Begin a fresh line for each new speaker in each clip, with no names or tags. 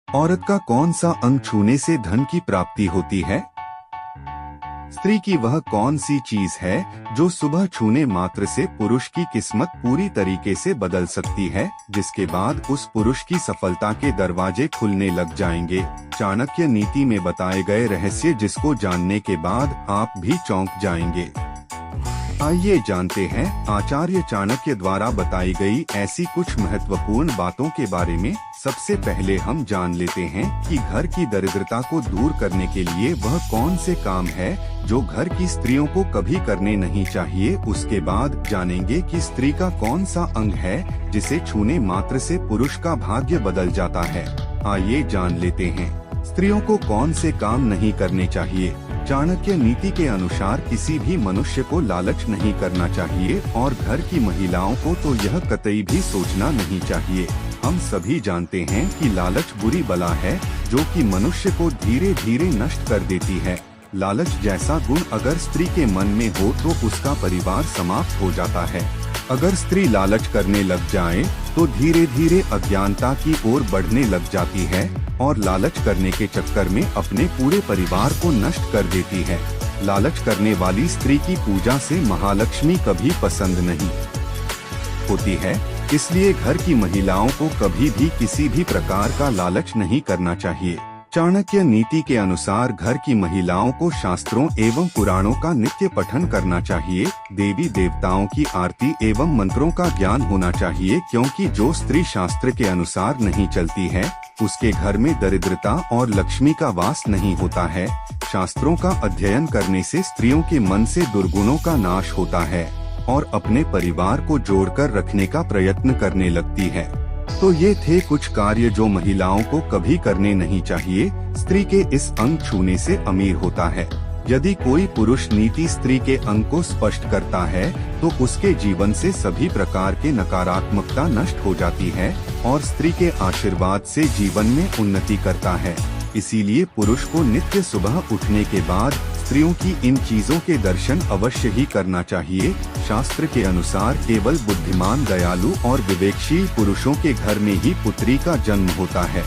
औरत का कौन सा अंग छूने से धन की प्राप्ति होती है? स्त्री की वह कौन सी चीज है जो सुबह छूने मात्र से पुरुष की किस्मत पूरी तरीके से बदल सकती है, जिसके बाद उस पुरुष की सफलता के दरवाजे खुलने लग जाएंगे? चाणक्य नीति में बताए गए रहस्य जिसको जानने के बाद आप भी चौंक जाएंगे। आइए जानते हैं आचार्य चाणक्य द्वारा बताई गई ऐसी कुछ महत्वपूर्ण बातों के बारे में। सबसे पहले हम जान लेते हैं कि घर की दरिद्रता को दूर करने के लिए वह कौन से काम है जो घर की स्त्रियों को कभी करने नहीं चाहिए। उसके बाद जानेंगे कि स्त्री का कौन सा अंग है जिसे छूने मात्र से पुरुष का भाग्य बदल जाता है। आइए जान लेते हैं स्त्रियों को कौन से काम नहीं करने चाहिए। चाणक्य नीति के अनुसार किसी भी मनुष्य को लालच नहीं करना चाहिए और घर की महिलाओं को तो यह कतई भी सोचना नहीं चाहिए। हम सभी जानते हैं कि लालच बुरी बला है जो कि मनुष्य को धीरे धीरे नष्ट कर देती है। लालच जैसा गुण अगर स्त्री के मन में हो तो उसका परिवार समाप्त हो जाता है। अगर स्त्री लालच करने लग जाए तो धीरे धीरे अज्ञानता की ओर बढ़ने लग जाती है और लालच करने के चक्कर में अपने पूरे परिवार को नष्ट कर देती है। लालच करने वाली स्त्री की पूजा से महालक्ष्मी कभी पसंद नहीं होती है, इसलिए घर की महिलाओं को कभी भी किसी भी प्रकार का लालच नहीं करना चाहिए। चाणक्य नीति के अनुसार घर की महिलाओं को शास्त्रों एवं पुराणों का नित्य पठन करना चाहिए। देवी देवताओं की आरती एवं मंत्रों का ज्ञान होना चाहिए, क्योंकि जो स्त्री शास्त्र के अनुसार नहीं चलती है उसके घर में दरिद्रता और लक्ष्मी का वास नहीं होता है। शास्त्रों का अध्ययन करने से स्त्रियों के मन से दुर्गुणों का नाश होता है और अपने परिवार को जोड़कर रखने का प्रयत्न करने लगती है। तो ये थे कुछ कार्य जो महिलाओं को कभी करने नहीं चाहिए। स्त्री के इस अंग छूने से अमीर होता है। यदि कोई पुरुष नीति स्त्री के अंग को स्पष्ट करता है तो उसके जीवन से सभी प्रकार के नकारात्मकता नष्ट हो जाती है और स्त्री के आशीर्वाद से जीवन में उन्नति करता है। इसीलिए पुरुष को नित्य सुबह उठने के बाद स्त्रियों की इन चीजों के दर्शन अवश्य ही करना चाहिए। शास्त्र के अनुसार केवल बुद्धिमान, दयालु और विवेकशील पुरुषों के घर में ही पुत्री का जन्म होता है।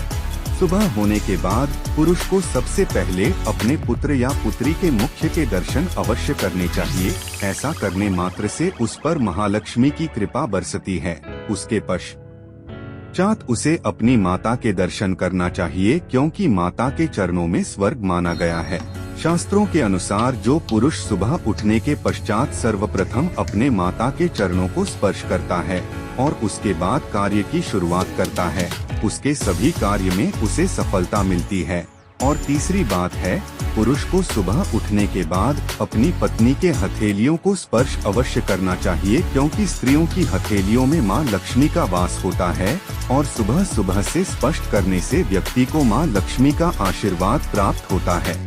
सुबह होने के बाद पुरुष को सबसे पहले अपने पुत्र या पुत्री के मुख के दर्शन अवश्य करने चाहिए। ऐसा करने मात्र से उस पर महालक्ष्मी की कृपा बरसती है। उसके पश्चात उसे अपनी माता के दर्शन करना चाहिए, क्योंकि माता के चरणों में स्वर्ग माना गया है। शास्त्रों के अनुसार जो पुरुष सुबह उठने के पश्चात सर्वप्रथम अपने माता के चरणों को स्पर्श करता है और उसके बाद कार्य की शुरुआत करता है, उसके सभी कार्य में उसे सफलता मिलती है। और तीसरी बात है, पुरुष को सुबह उठने के बाद अपनी पत्नी के हथेलियों को स्पर्श अवश्य करना चाहिए, क्योंकि स्त्रियों की हथेलियों में माँ लक्ष्मी का वास होता है और सुबह सुबह से स्पर्श करने से व्यक्ति को माँ लक्ष्मी का आशीर्वाद प्राप्त होता है।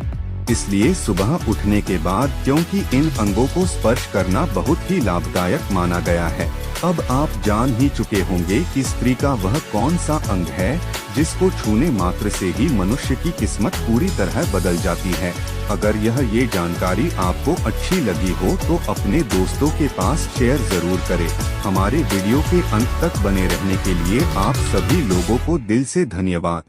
इसलिए सुबह उठने के बाद क्योंकि इन अंगों को स्पर्श करना बहुत ही लाभदायक माना गया है। अब आप जान ही चुके होंगे कि स्त्री का वह कौन सा अंग है जिसको छूने मात्र से ही मनुष्य की किस्मत पूरी तरह बदल जाती है। अगर ये जानकारी आपको अच्छी लगी हो तो अपने दोस्तों के पास शेयर जरूर करें। हमारे वीडियो के अंत तक बने रहने के लिए आप सभी लोगों को दिल से धन्यवाद।